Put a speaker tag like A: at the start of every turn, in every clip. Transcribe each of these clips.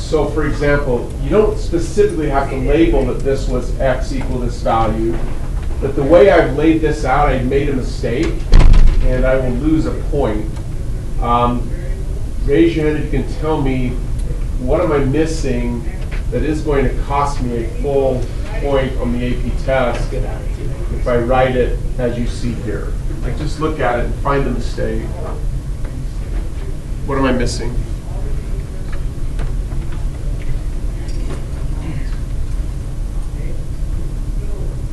A: So for example, you don't specifically have to label that this was x equal this value, but the way I've laid this out, I made a mistake, and I will lose a point. Raise your hand if you can tell me what am I missing that is going to cost me a full point on the AP test if I write it as you see here. Like, just look at it and find the mistake. What am I missing?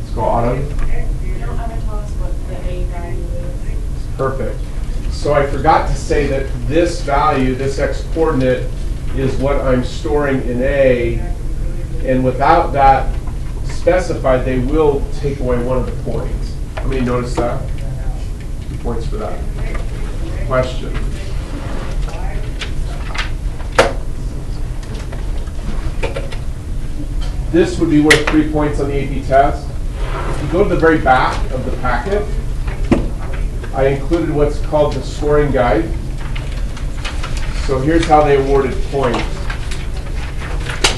A: Let's go Autumn.
B: You don't ever tell us what the A value is.
A: Perfect. So I forgot to say that this value, this x-coordinate, is what I'm storing in A, and without that specified, they will take away one of the points. How many notice that? 2 points for that. Question. This would be worth 3 points on the AP test. If you go to the very back of the packet, I included what's called the scoring guide. So here's how they awarded points.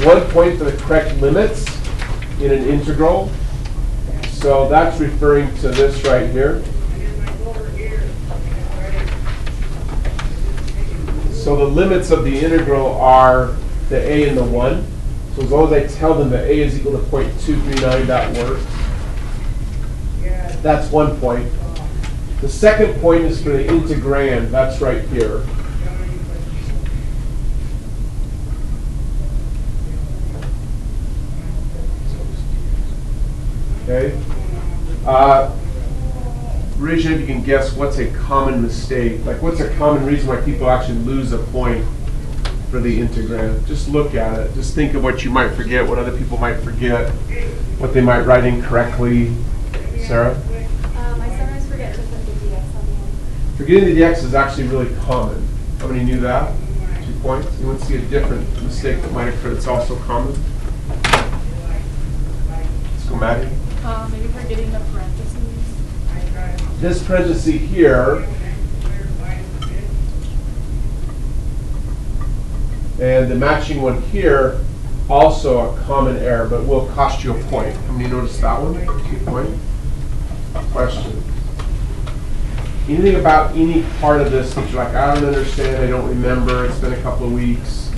A: 1 point for the correct limits in an integral. So that's referring to this right here. So the limits of the integral are the a and the 1. So as long as I tell them that a is equal to 0.239, that works. That's 1 point. The second point is for the integrand. That's right here. Okay. Raise your hand if you can guess what's a common mistake. Like, what's a common reason why people actually lose a point for the integrand? Just look at it. Just think of what you might forget, what other people might forget, what they might write incorrectly. Sarah?
C: I sometimes forget to put the dx on the end.
A: Forgetting the dx is actually really common. How many knew that? 2 points. You want to see a different mistake that might occur that's also common? Let's go, Maddie.
B: Maybe forgetting the parentheses.
A: This parenthesis here and the matching one here, also a common error, but will cost you a point. How many noticed that one? 2 point. Question. Anything about any part of this that you're like, I don't understand, I don't remember, it's been a couple of weeks?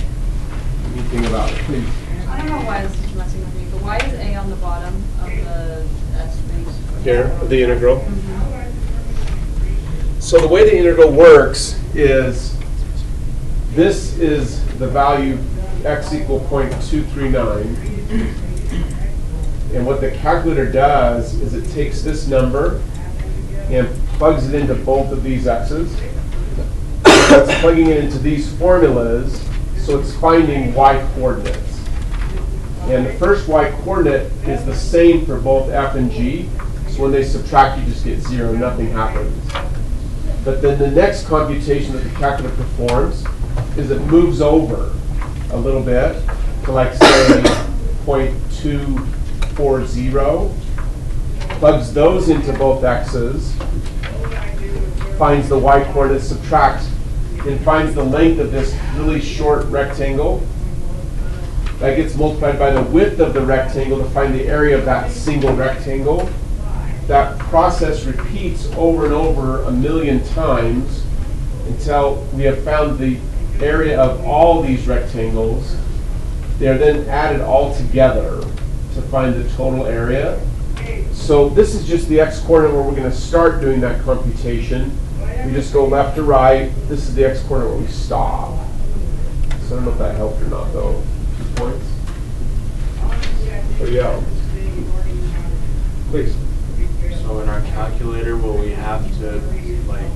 A: Anything about it, please?
B: I don't know why this is messing with me, but why is A on the bottom of the S space?
A: Here, the integral.
B: Mm-hmm.
A: So the way the integral works is this is the value x equal 0.239. And what the calculator does is it takes this number and plugs it into both of these x's. That's plugging it into these formulas, so it's finding y coordinates. And the first y coordinate is the same for both f and g, so when they subtract, you just get 0, nothing happens. But then the next computation that the calculator performs is it moves over a little bit to, like, say 0.240, plugs those into both x's, finds the y coordinate, subtracts, and finds the length of this really short rectangle. That gets multiplied by the width of the rectangle to find the area of that single rectangle. That process repeats over and over 1,000,000 times until we have found the area of all these rectangles. They are then added all together to find the total area. So this is just the x-coordinate where we're going to start doing that computation. We just go left to right. This is the x-coordinate where we stop. So I don't know if that helped or not, though. 2 points? Oh, yeah. Please.
D: So in our calculator, will we have to, like,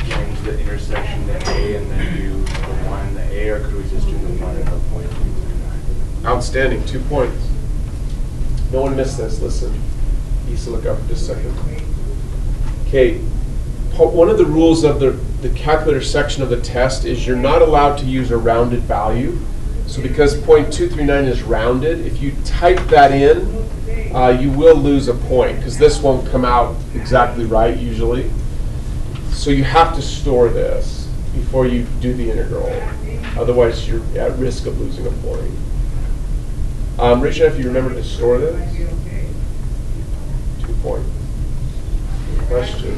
D: change the intersection to A and then do the 1 and the A, or could we just do the 1 and the 0.239?
A: Outstanding. 2 points. No one missed this. Listen. Issa, look up for just a second. Okay. One of the rules of the calculator section of the test is you're not allowed to use a rounded value. So because 0.239 is rounded, if you type that in, you will lose a point because this won't come out exactly right usually. So you have to store this before you do the integral. Otherwise, you're at risk of losing a point. Richard, if you remember to store this, 2 points. Question.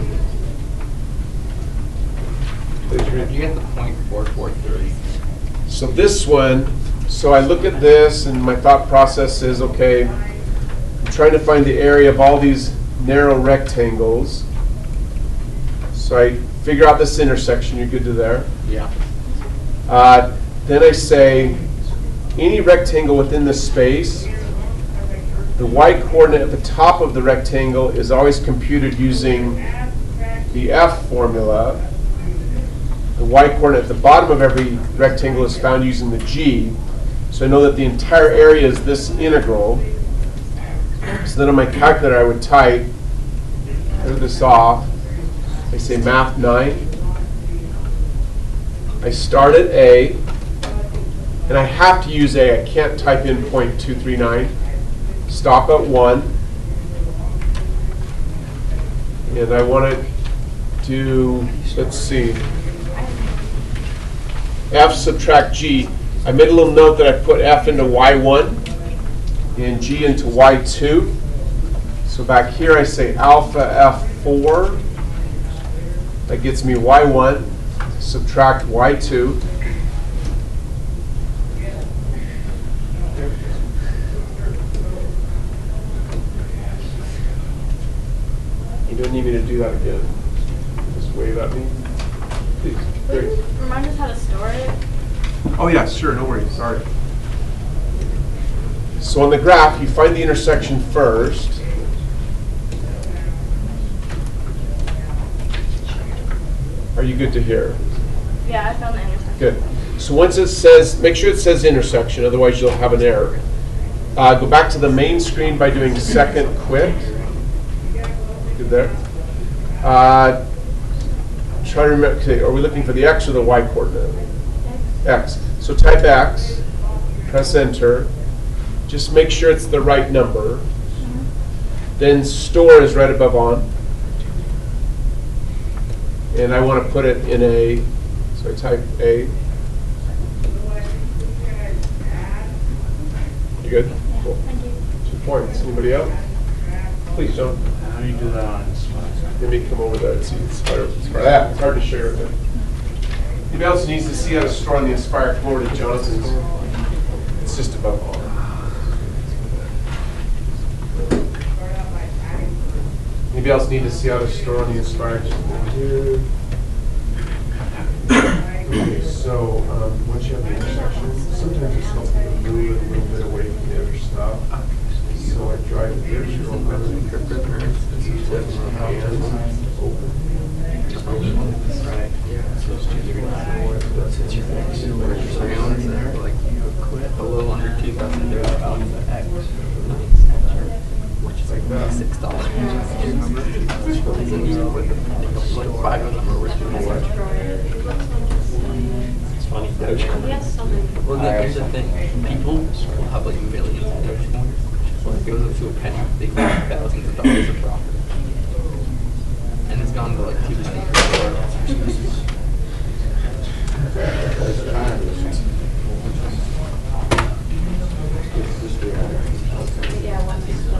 A: Please read.
E: You get the .443.
A: So this one, so I look at this and my thought process is, okay, I'm trying to find the area of all these narrow rectangles. So I figure out this intersection, you're good to there.
E: Yeah.
A: Then I say, any rectangle within this space, the y-coordinate at the top of the rectangle is always computed using the F formula. The y-coordinate at the bottom of every rectangle is found using the G. So I know that the entire area is this integral. So then on my calculator I would type, clear this off, I say math 9. I start at A, and I have to use A. I can't type in .239. Stop at 1. And I want to do, let's see, F subtract G. I made a little note that I put F into Y1 and G into Y2. So back here I say alpha F4. That gets me Y1, subtract Y2. You don't need me to do that again. Just wave at me. Please. Great.
C: Remind us how to store it.
A: Oh yeah, sure, no worries, sorry. So on the graph, you find the intersection first. Are you good to hear?
C: Yeah, I found the intersection.
A: Good. So once it says, make sure it says intersection, otherwise you'll have an error. Go back to the main screen by doing second quit. Good there. Try to remember, okay, are we looking for the X or the Y coordinate? X. So type X, press enter. Just make sure it's the right number. Then store is right above on. And I want to put it in A, so I type A. You good? Cool.
C: Thank you.
A: 2 points. Anybody else? Please don't.
D: How do you do that on Spider?
A: Let me come over there and see. It's hard to share with them. Anybody else needs to see how to store on the Inspire? Come over to Johnson's. It's just above all. Anybody else need to see how to store on the Inspire? Okay, so once you have the intersection, sometimes it's helpful to move it a little bit away from the other stuff. So I drive it there, so open.
E: Right. Yeah. So it's just like you quit a little under $2,000 X, which is like $6. Like 5 of them are worth more. It's funny.
C: Yes, something.
E: Well, here's the thing. People will have like millions of Dogecoin. When it goes up to a penny, they can make thousands of dollars of profit. And it's gone to like 2%.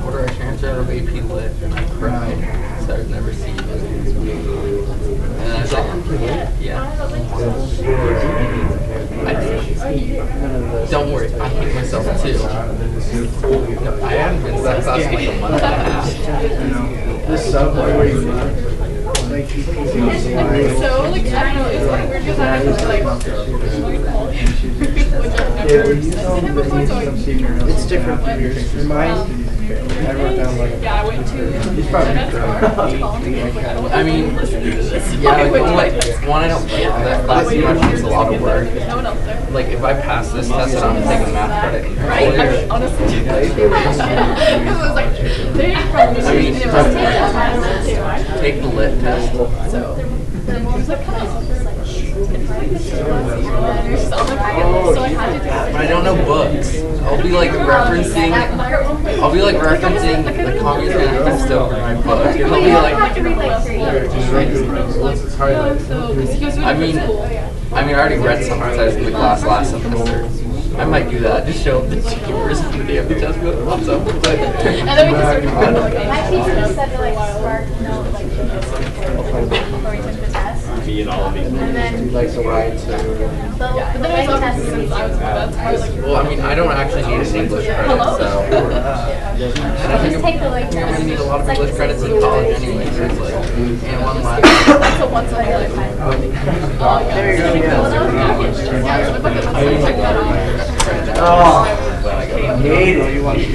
E: Order a transfer of AP Lit, and I cried. So I've never seen it. And I was like, yeah. Don't worry, I hate myself too. No, I haven't been that class for like a month and a half.
F: This subway,
B: So, like, I don't know, it's like, we're just having to, like,
F: it's different from yours. Mine, I wrote down like.
B: yeah, I went to.
F: He's probably
E: I mean, yeah, like, one, I don't like that class too much. It's a lot of work.
B: No one else there.
E: Like, if I pass this test, I'm gonna take a math credit.
B: Right? I mean, honestly, because it was like, they probably
E: I mean,
B: too.
E: take the lit test.
B: So, then mom was like, come on. So I had to do it.
E: But I don't know books. I'll be like referencing the Communist Manifesto in my book. And I'll be like,
A: Once it's highlighted.
B: So, because he was
E: I mean, I mean, I already read some exercises in the class last semester. I might do that. Just show up the keepers the day of the test. Be like, what's up?
B: And then we can start talking about like,
C: My teacher said to like spark note like before we took the test.
D: Me and all of these.
C: And then
F: He likes to ride to.
C: the
B: but then
C: light
B: it's
C: test
B: obviously
C: is
B: since I was that's probably like
E: Well, I mean, I don't actually need an English credit, so. And I think
C: just take the light
E: I'm
C: test.
E: gonna need a lot of
C: It's like
E: English
C: the
E: credits in
C: same
E: college
C: thing.
E: anyway, so it's like, and one last.
B: that's a once in a lifetime. Oh yeah.
F: There you go, yeah.
B: Yeah, so check that out.
F: Oh, I hate it. You want to do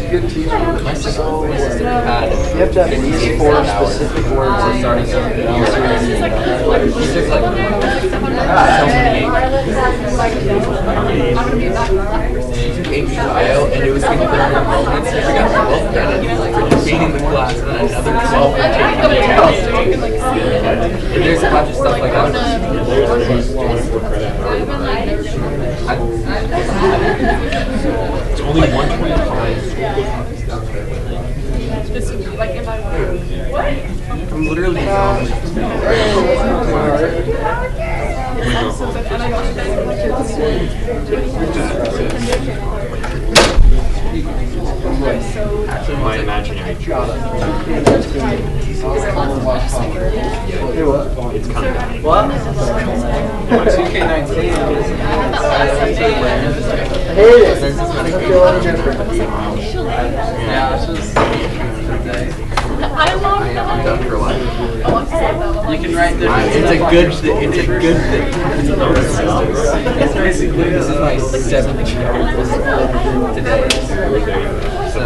F: good teacher.
E: My sister had.
F: You have to have at least 4 specific words.
E: We're starting out. She's just like, she took HIO and it was in 30 moments. She got 12 credits for being in the class and then another 12 for taking the test. And there's a bunch of stuff like that.
D: It's only 125.
B: This would be like if I were. What?
E: I'm literally
D: Actually, my imaginary job.
F: Hey, what?
D: It's kind of dying.
F: What? 2K19. I hate it. I feel like yeah, it's just.
B: I love
E: I'm done for life.
F: You can write the.
E: It's a good thing. It's a good thing.
F: It's basically
E: This is my 7th year today. So,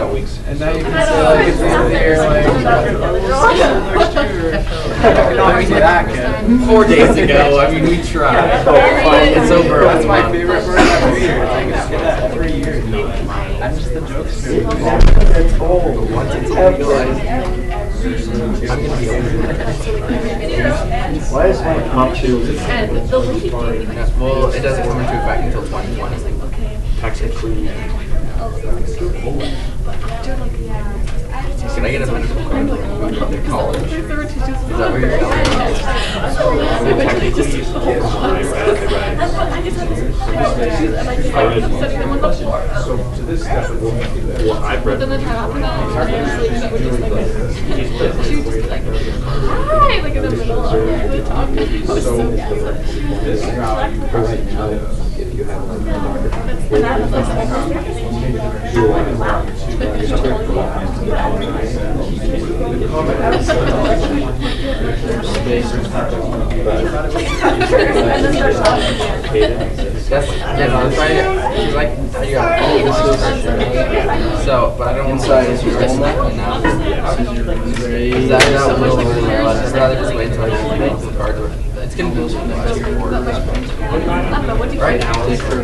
F: and now you can say like it's the end of the year, like. Not that good.
E: 4 days ago, I mean, we tried. It's over.
F: That's my favorite word every year. I get that every year. I'm just the jokester. It's old. Once it's legalized.
E: I'm gonna be over.
F: Why is my top 2?
E: Well, it doesn't come into effect until 2020.
D: Technically,
E: Can I get a medical card to college? Is that what you're telling
A: So to this step,
D: well, I've read.
B: Then the time after that, she would just like, she would just like, hi, like in the middle of the talk. It was so good.
A: this value right now, if you have
E: So, but I don't want to use this now. Is that not will? I'd rather just wait until I get the medical card. It's gonna be right now. At least for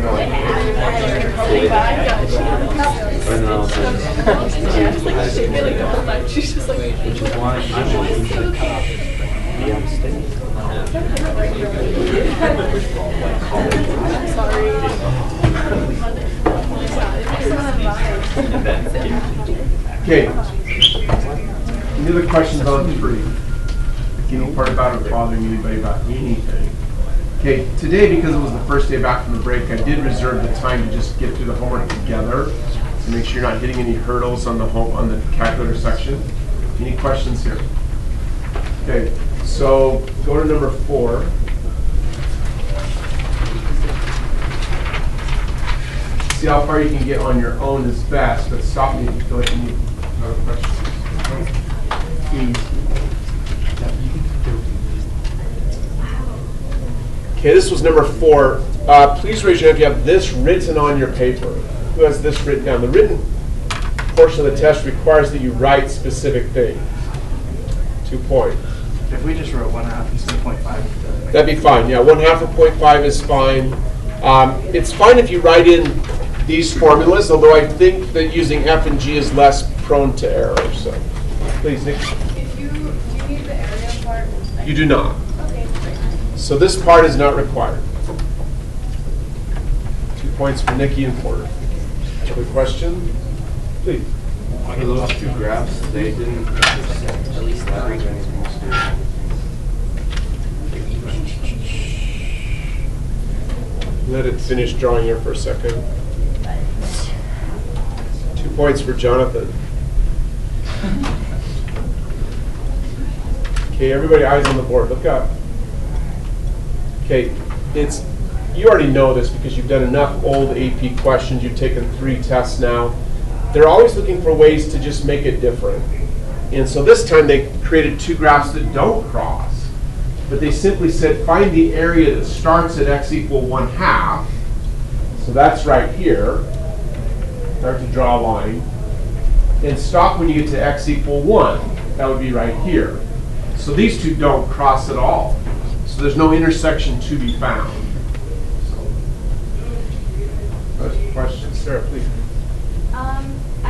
B: She's just like,
D: Which is why I'm looking to be on stage.
A: Okay. Any other questions on 3? Any part about it bothering anybody about anything? Okay, today, because it was the first day back from the break, I did reserve the time to just get through the homework together to make sure you're not hitting any hurdles on the calculator section. Any questions here? Okay, so go to number 4. See how far you can get on your own is best, but stop me if you feel like you need another question. Okay, this was number 4. Please raise your hand if you have this written on your paper. Who has this written down? The written portion of the test requires that you write specific things. 2 points.
F: If we just wrote 1/2 instead of 0.5.
A: That'd be fine. Yeah, 1/2 or 0.5 is fine. It's fine if you write in these formulas, although I think that using F and G is less prone to error. So, please, Nick.
C: Do you need the area part?
A: You do not.
C: Okay.
A: So this part is not required. 2 points for Nikki and Porter. Other question? Please.
D: For those 2 graphs, they didn't at least that bring anything to
A: Let it finish drawing here for a second. 2 points for Jonathan. Okay, everybody eyes on the board. Look up. Okay, you already know this because you've done enough old AP questions. You've taken 3 tests now. They're always looking for ways to just make it different. And so this time they created 2 graphs that don't cross. But they simply said, find the area that starts at x equal 1/2. So that's right here. Start to draw a line. And stop when you get to x equal 1. That would be right here. So these 2 don't cross at all. So there's no intersection to be found. So, question, Sarah, please.
C: I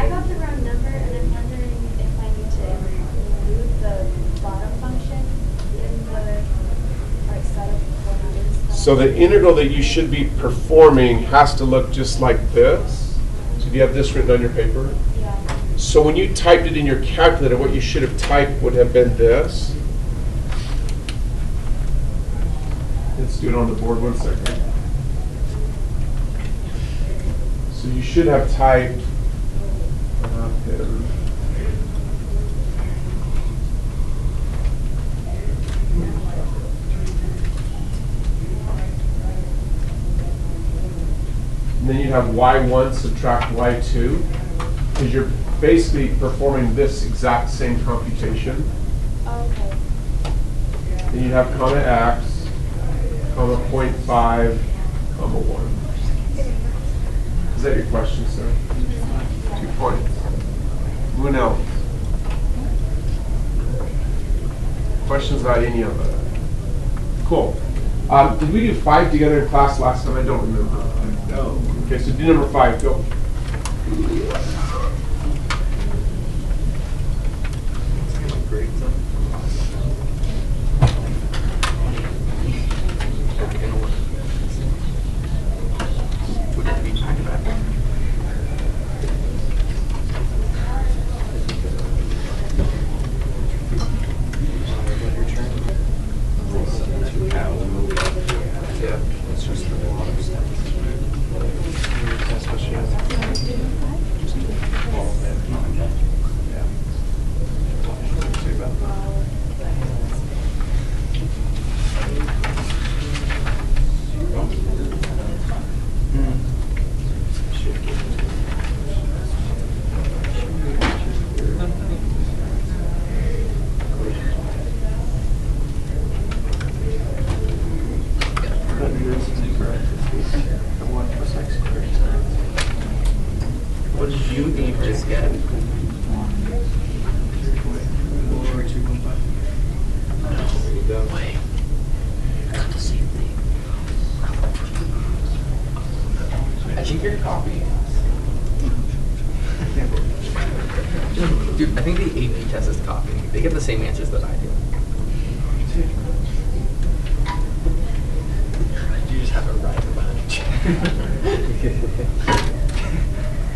C: got the wrong number, and I'm wondering if I need to include the bottom function in the set of coordinates.
A: So the integral that you should be performing has to look just like this. So do you have this written on your paper?
C: Yeah.
A: So when you typed it in your calculator, what you should have typed would have been this. Let's do it on the board 1 second. So you should have typed and then you have y1 subtract y2, because you're basically performing this exact same computation.
C: Okay.
A: Then you have comma x, comma 0.5, comma 1. Is that your question, sir? 2 points. Who else? Questions about any of it? Cool. Did we do 5 together in class last time? I don't remember. No. Okay, so do number 5. Go.
E: What did you just get?
F: 4.215.
E: Wait. I got the same thing. I think you're copying us. Dude, I think the AP test is copying. They get the same answers that I do. You just have it right about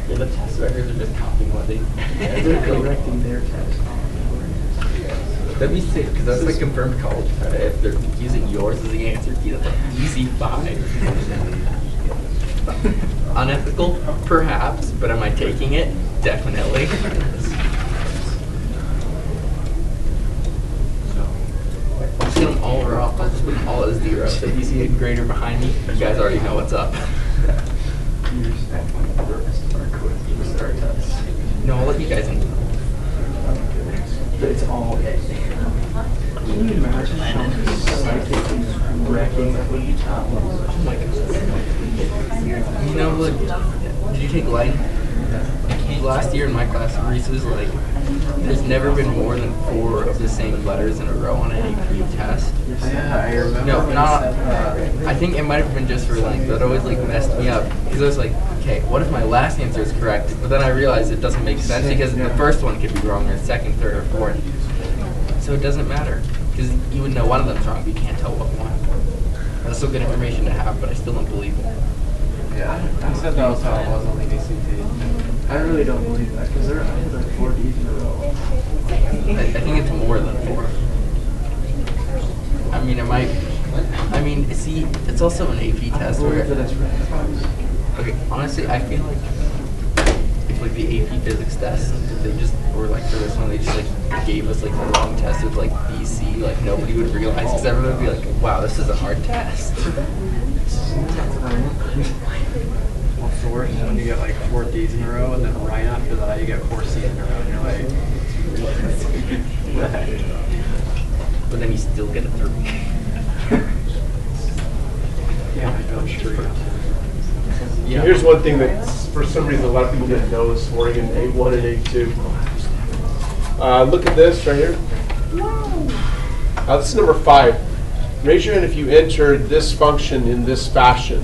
E: Yeah, the test records are just copying what they.
F: They're correcting their test.
E: That'd be sick, because that's like confirmed college credit. If they're using yours as the answer key, that's like easy 5. Unethical, perhaps, but am I taking it? Definitely. I'll just get them all wrong. I'll just put them all as 0. So if you see a grader behind me, you guys already know what's up. No, I'll let you guys in.
F: But it's all. Can you imagine wrecking
E: Oh my god. You know, like, did you take light? Last year in my class of Reese's, like, there's never been more than 4 of the same letters in a row on an AP test.
F: Yeah, I remember.
E: No, not. I think it might have been just for like that. Always like messed me up because I was like, okay, what if my last answer is correct? But then I realized it doesn't make sense because the first one could be wrong, or second, third, or fourth. So it doesn't matter because you would know one of them's wrong, but you can't tell what one. That's still good information to have, but I still don't believe it.
F: Yeah, I said that was how it was on the ACT. I really don't believe that because I had like 4 D's in a row.
E: I think it's more than 4. I mean, I I mean, see, it's also an AP test where. Okay, honestly, I feel like if like the AP physics test, if they just or like for this one, they just like gave us like the wrong test with like BC, like nobody would realize because everyone would be like, wow, this is a hard test.
F: What's the worst is when you get like 4 D's in a row, and then right after that you get 4 C's in a row, and you're like,
E: But then you still get a 3.
F: yeah, I know, sure.
E: Yeah.
A: Here's one thing that, for some reason, a lot of people didn't know this morning in A1 and A2. Look at this right here. This is number 5. Raise your hand if you entered this function in this fashion.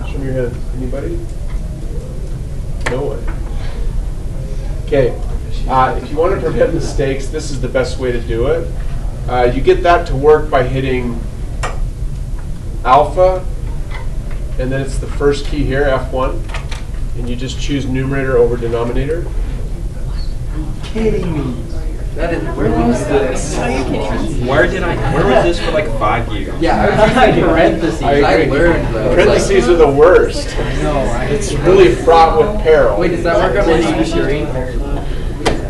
A: Show me your hand. Anybody? No one. Okay. If you want to prevent mistakes, this is the best way to do it. You get that to work by hitting alpha, and then it's the first key here, F1, and you just choose numerator over denominator.
F: Kidding me.
E: That is, where was this?
G: Where was this for like 5 years?
E: Yeah, I was using parentheses. I learned though.
A: Parentheses are the worst.
F: I know, right?
A: It's really fraught with peril.
E: Wait, does that work on any machine?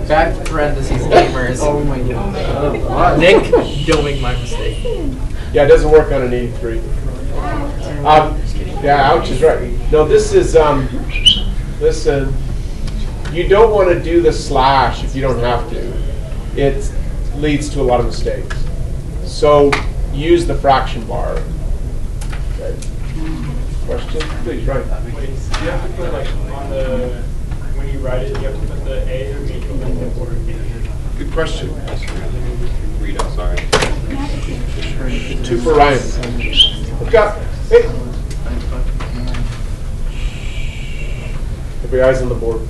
E: Back parentheses gamers.
F: Oh my god.
E: Nick, don't make my mistake.
A: Yeah, it doesn't work on an 83. Yeah, ouch is right. No, this is, listen, you don't want to do the slash if you don't have to. It leads to a lot of mistakes. So use the fraction bar. Okay. Question? Please, right.
H: You have to put like on the, when you write it, you have to put the A or B equivalent or
A: Good question.
G: Rita, sorry.
A: 2 for Ryan. Look up. Hey. Every eyes on the board.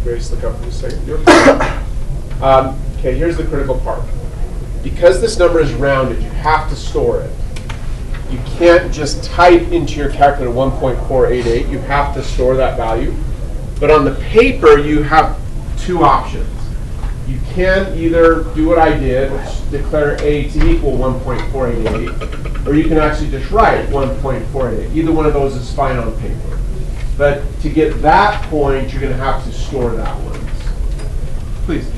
A: Grace, look up for a second. Okay, here's the critical part. Because this number is rounded, you have to store it. You can't just type into your calculator 1.488. You have to store that value. But on the paper, you have 2 options. You can either do what I did, which declare A to equal 1.488, or you can actually just write 1.488. Either one of those is fine on paper. But to get that point, you're going to have to store that one. Please.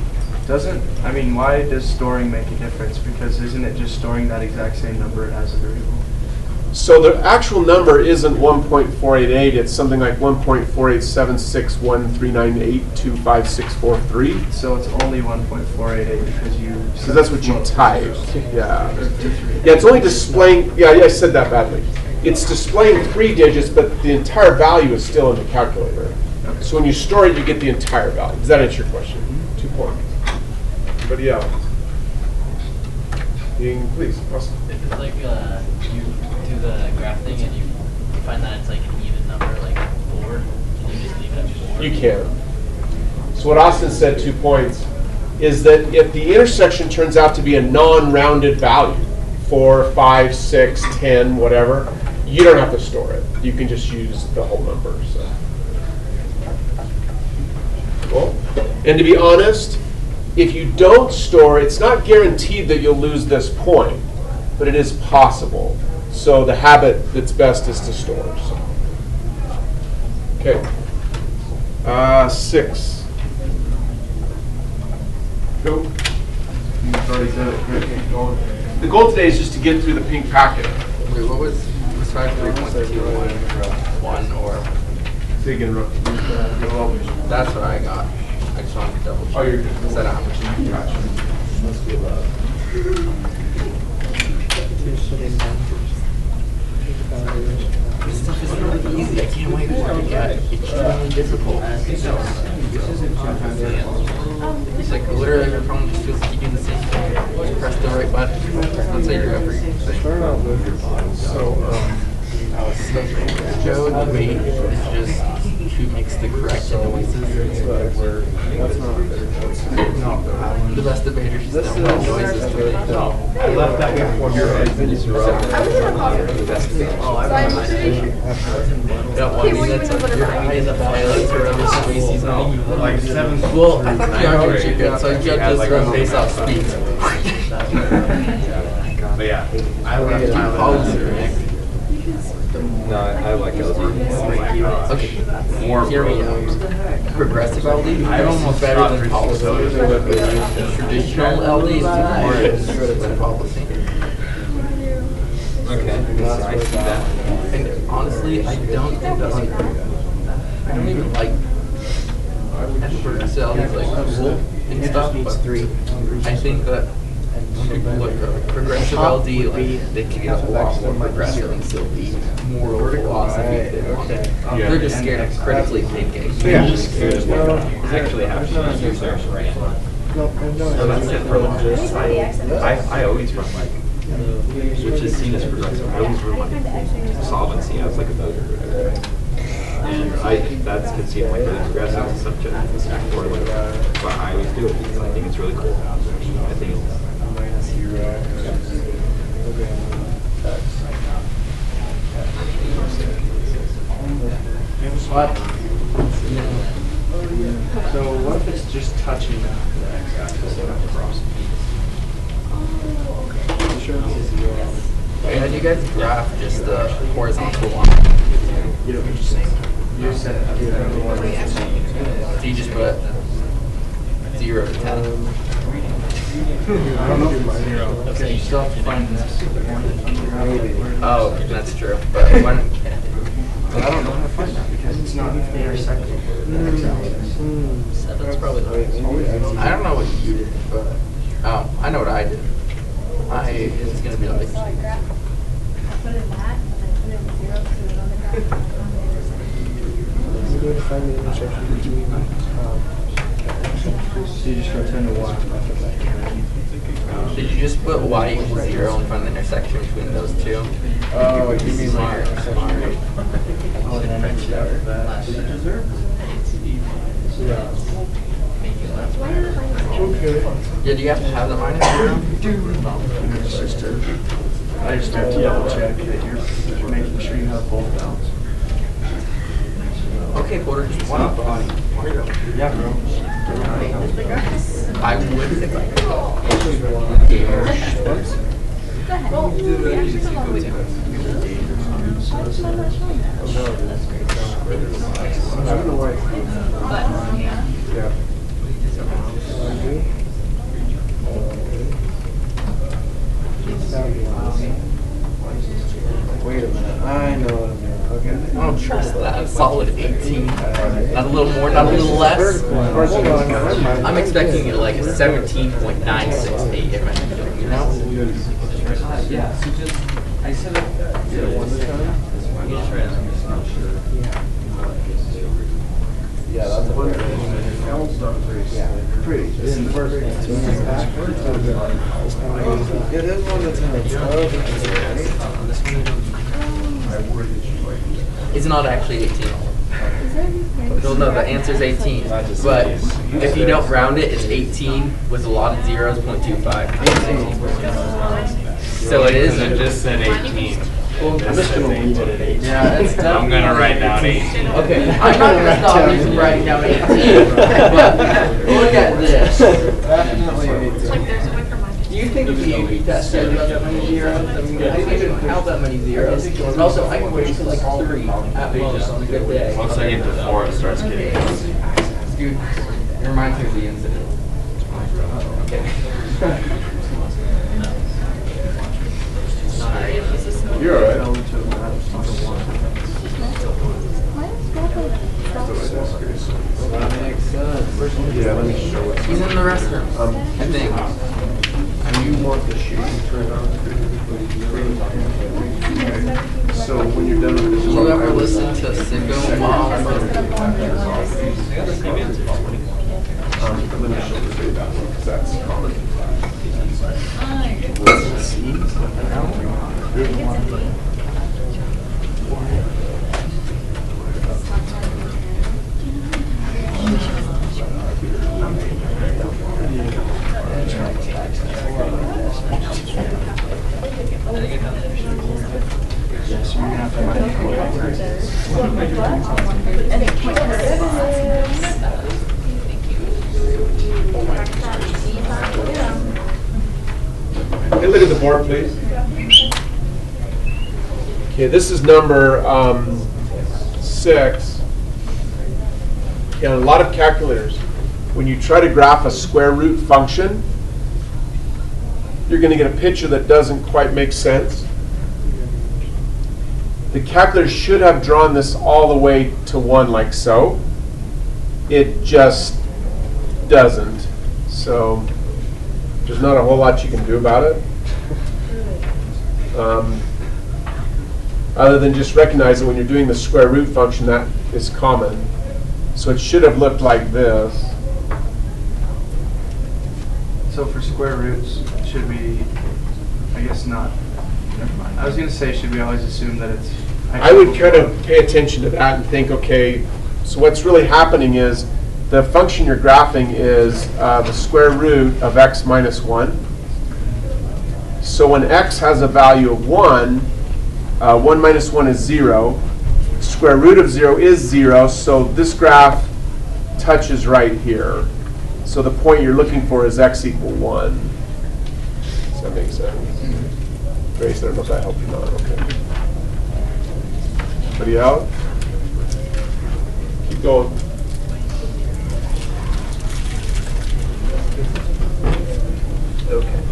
I: Why does storing make a difference? Because isn't it just storing that exact same number as a variable?
A: So the actual number isn't 1.488. It's something like 1.4876139825643.
I: So it's only 1.488 because you...
A: Because that's what you typed. Yeah. Yeah, it's only displaying... Yeah, I said that badly. It's displaying 3 digits, but the entire value is still in the calculator.
I: Okay.
A: So when you store it, you get the entire value. Does that answer your question? 2 points. Anybody else? Please, Austin.
J: If it's like you do the graph thing and you find that it's like an even number, like 4, can you just leave it at 4?
A: You can. So what Austin said, 2 points, is that if the intersection turns out to be a non-rounded value, 4, 5, 6, 10, whatever, you don't have to store it. You can just use the whole number. So. Cool. And to be honest, if you don't store, it's not guaranteed that you'll lose this point, but it is possible. So the habit that's best is to store. So. Okay. 6. Go. You've already done it. Great. Keep going. The goal today is just to get through the pink packet.
E: Wait, what was 5.3.21 or?
A: Say again, Rook.
E: That's what I got. I just wanted to double check.
A: Oh, you're good.
E: Is that how much you got? This stuff is really easy. I can't wait for it to get extremely difficult. It's like literally your phone just feels like you do the same thing. Just press the right button. Let's say you're every thing. Joe, the bait is just who makes the correct noises. The best debaters just don't have noises to make.
A: I left that before your head.
E: That one that's like your eyes up violence around the species on
G: Like 7.
E: Well, I thought the arguments are good, so you got this run face off speed.
D: But yeah, I don't have time.
G: No, I like LD.
E: Okay,
D: More
E: hear me out. Progressive LD, I almost better than policy. Traditional LD is more than policy.
G: Okay, I see that.
E: And honestly, I don't think that's like, I don't even like progressive LD is like cool and stuff, but I think that when people look at progressive LD, like they can get a lot more progressive and still be moral philosophy if they want it. They're just scared of critically thinking.
G: Yeah. Just curious what I actually have to research right now. So that's it for lunch. I always run like, which is seen as progressive. I always run like solvency as like a voter or whatever. And that's considered like really progressive and subject or like, but I always do it because I think it's really cool. I think it's
I: What? So what if it's just touching the x-axis and not across?
E: And you guys graph just the horizontal line.
I: You said
E: So you just put 0 to 10.
I: I don't know if it's 0. Okay, you still have to find this.
E: Oh, that's true. But when
I: But I don't know how to find that because it's not intersecting.
J: That's probably the
E: I don't know what you did, but I know what I did. It's gonna be like
C: So I graph, I put in that, and then put in 0 to another graph.
I: So you just return to y.
E: Did you just put y equals 0 and find the intersection between those two?
I: Oh, you mean
E: Smart.
I: like oh, then I start that. Okay.
E: Yeah, do you have to have the minus 0?
I: I just have to double check that you're making sure you have both balance.
E: Okay, Porter, just one up.
I: Yeah, bro.
E: I would if I could.
I: Wait a minute. I know what I'm doing. Okay.
E: I don't trust that. Solid 18. Not a little more, not a little less. I'm expecting it like a 17.968 if anything, you know?
J: Yeah, so just, I said it.
I: Yeah, that's a pretty. This is the first thing. It is one that's in
E: It's not actually 18. Well, no, the answer is 18. But if you don't round it, it's 18 with a lot of zeros, 0.25. So it is.
D: It just said 18.
I: I'm just gonna leave it at 18.
E: Yeah, it's tough.
D: I'm gonna write down 18.
E: Okay, I'm not gonna stop you from writing down 18. But look at this.
I: Definitely 18.
E: Do you think the AP test had that many zeros? I mean, I didn't even count that many zeros. And also, I can wait to like 3 at most on a good day.
D: Once I get to 4, it starts getting.
E: Dude, it reminds me of the incident. Okay.
A: You're alright.
I: That makes sense.
A: Yeah, let me show it.
E: He's in the restroom, I think.
A: You want the shooting turned on? So when you're done with this,
E: Did you ever listen to Sicko Mom?
A: let me show this video because that's common.
I: Yes, you're gonna have to find
A: Hey, look at the board, please. Okay, this is number 6. In a lot of calculators, when you try to graph a square root function, you're going to get a picture that doesn't quite make sense. The calculator should have drawn this all the way to 1 like so. It just doesn't. So there's not a whole lot you can do about it. Other than just recognize that when you're doing the square root function, that is common. So it should have looked like this.
I: So for square roots, should we, I guess not, never mind. I was going to say, should we always assume that it's...
A: I would kind of pay attention to that and think, okay, so what's really happening is the function you're graphing is the square root of x minus 1. So when x has a value of 1, 1 minus 1 is 0. Square root of 0 is 0, so this graph touches right here. So the point you're looking for is x equal 1. Does that make sense? Grace, I don't know if that helped you or not. Okay. Anybody out? Keep going. Okay.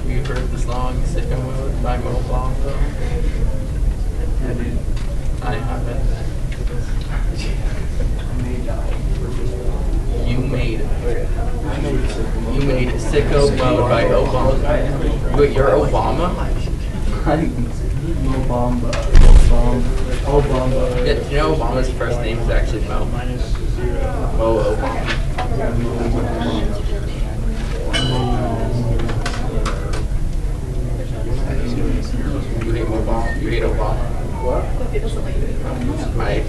E: You've heard the song "Sicko Mode" by Mo Blanco?
I: Yeah, dude.
E: I haven't. You made it. You made it. Sicko Mode by Obama. Wait, you're Obama?
I: Obama.
E: Yeah, do you know Obama's first name is actually Mo? Mo Obama. You hate Obama? You hate Obama?
A: What?
E: I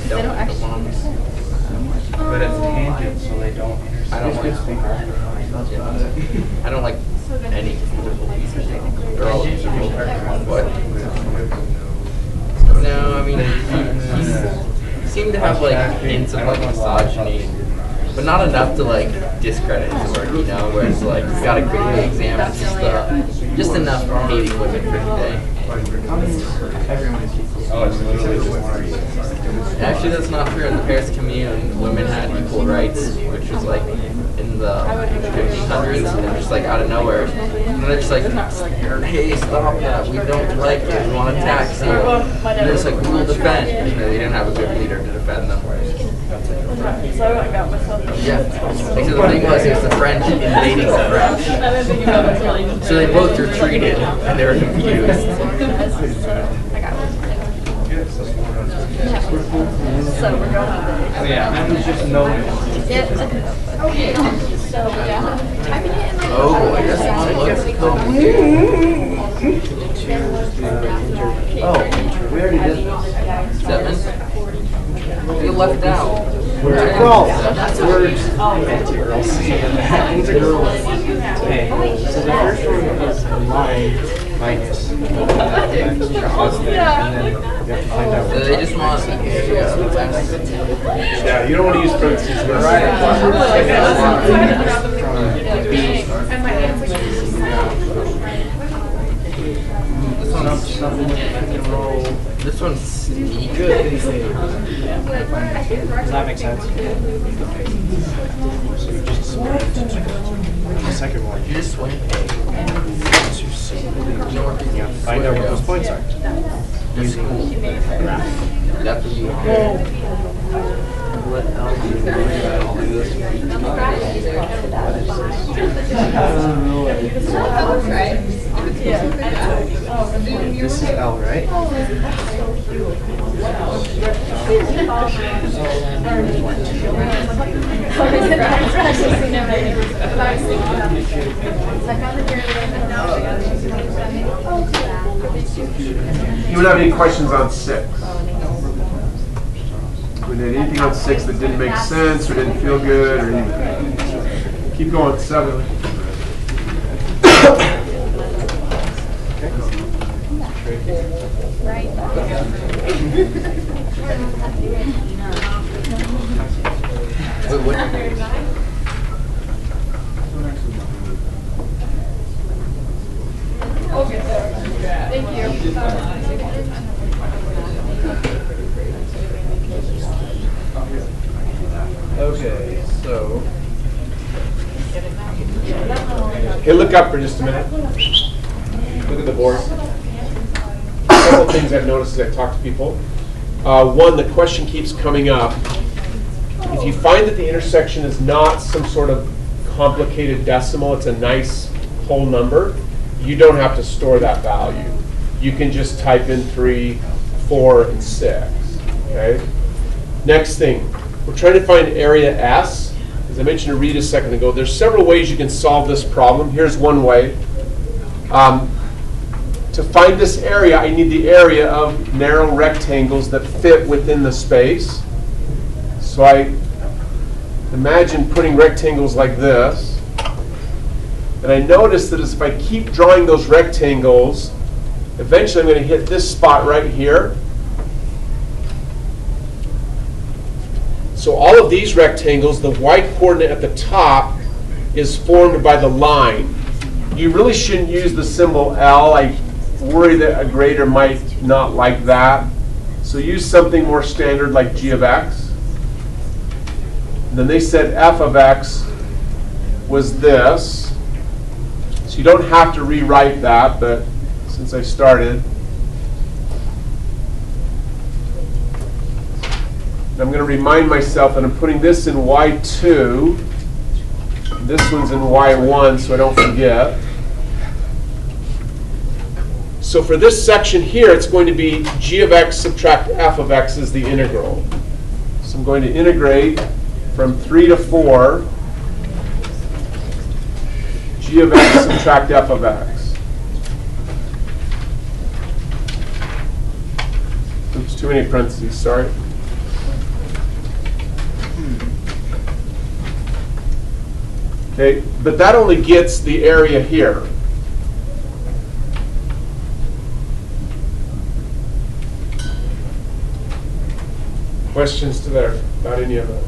E: don't like Obama.
F: But it's tangent, so they don't
E: I don't like I don't like any political pieces. They're all miserable. What? No, I mean, he seemed to have like hints of like misogyny, but not enough to like discredit his work, you know, where it's like he's got a great exam, it's just enough hating women for today. Actually, that's not true. In the Paris Commune, women had equal rights, which was like in the 1500s, and just like out of nowhere, and they're just like, hey, stop that, we don't like it, we want to tax you. And they're just like, we will defend. And they didn't have a good leader to defend them. Yeah. Except the thing was, it was the French invading the French. So they both retreated, and they were confused.
C: So we're going on.
F: Yeah, and it's just no.
C: Okay. So yeah. Typing it in like.
E: Oh boy, this one looks complicated.
F: Oh, we already did this.
E: 7? You left out.
F: Well, words integral C and that integral. Okay, so the first one is line minus. And then we have to find out.
E: So they just want
A: Yeah, you don't want to use parentheses. We're
E: This one's sneaky.
F: Does that make sense? So you just the second one.
E: You just swing
F: Yeah, find out what those points are.
E: Use cool. That's what you want.
F: What else do you I'll do this. This is L, right?
A: You would have any questions on 6? We did anything on 6 that didn't make sense or didn't feel good or anything? Keep going, 7.
B: Thank you.
I: Okay, so
A: Hey, look up for just a minute. Look at the board. A couple of things I've noticed as I talk to people. One, the question keeps coming up. If you find that the intersection is not some sort of complicated decimal, it's a nice whole number, you don't have to store that value. You can just type in 3, 4, and 6. Okay? Next thing, we're trying to find area S. As I mentioned to Reed a second ago, there's several ways you can solve this problem. Here's one way. To find this area, I need the area of narrow rectangles that fit within the space. So I imagine putting rectangles like this. And I notice that as if I keep drawing those rectangles, eventually I'm going to hit this spot right here. So all of these rectangles, the y-coordinate at the top is formed by the line. You really shouldn't use the symbol L. I worry that a grader might not like that. So use something more standard like g of x. And then they said f of x was this. So you don't have to rewrite that, but since I started, I'm going to remind myself that I'm putting this in y2, this one's in y1, so I don't forget. So for this section here, it's going to be g of x subtract f of x is the integral. So I'm going to integrate from 3 to 4, g of x subtract f of x. Oops, too many parentheses, sorry. Okay, but that only gets the area here. Questions to there about any of it?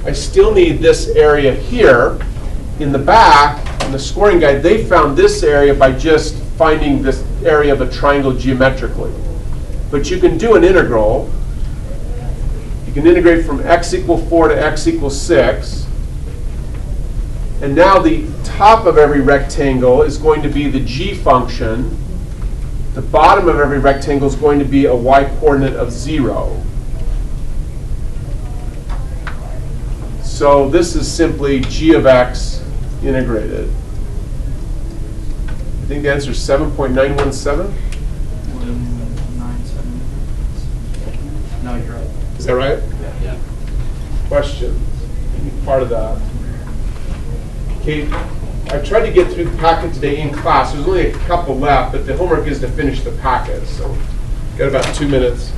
A: I still need this area here. In the back, in the scoring guide, they found this area by just finding this area of a triangle geometrically. But you can do an integral. You can integrate from x equal 4 to x equals 6. And now the top of every rectangle is going to be the g function. The bottom of every rectangle is going to be a y-coordinate of 0. So this is simply g of x integrated. I think the answer is 7.917.
I: 197. No, you're right.
A: Is that right?
I: Yeah.
A: Questions? Any part of that? Okay, I tried to get through the packet today in class. There's only a couple left, but the homework is to finish the packet. So got about 2 minutes.